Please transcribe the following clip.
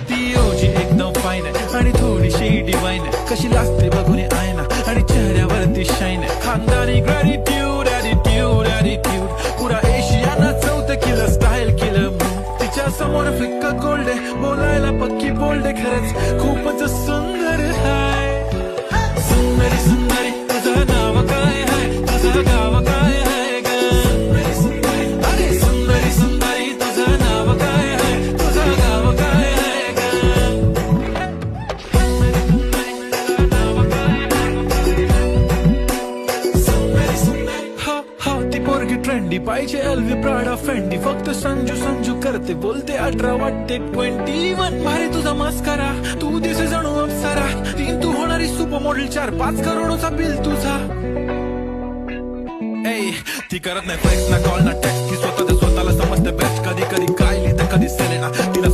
ती ओजी एकदम फाईन आहे आणि थोडीशी डिवाइन आहे, कशी लागते बघून आयना आणि चेहऱ्यावरती शाईन आहे. खानदानी ग्रॅटिट्यूड ॲटिट्यूड ॲटिट्यूड पुरा एशियाना चौथं किलो स्टाईल केलं मूव. तिच्या समोर फिक्का गोल्ड आहे, बोलायला पक्की बोल्ड आहे, खरंच खूपच सुंदर आहे. सुंदरी सुंदरी तुझं नाव काय आहे, तुझं गाव काय आहे ग? अरे सुंदरी सुंदरी तुझं नाव काय आहे, तुझं गाव काय आहे ग? हो हो ती पोरगी ट्रेंडी पाहिजे, एलवी प्राडा फेंडी, फक्त संजू संजू करते बोलते 18 वाटते 21. भारी तुझा मस्करा, तू दिसे जणू अप्सरा, 3 तू होणारी सुपर मॉडेल, 4-5 करोडचा बिल तुझा. ती करत नाही फ्लेक्स ना कॉल ना टेक्स्ट, ती स्वतःला समजते बेस्ट, कधी कधी काय लिहिते कधी सेलेना, तिला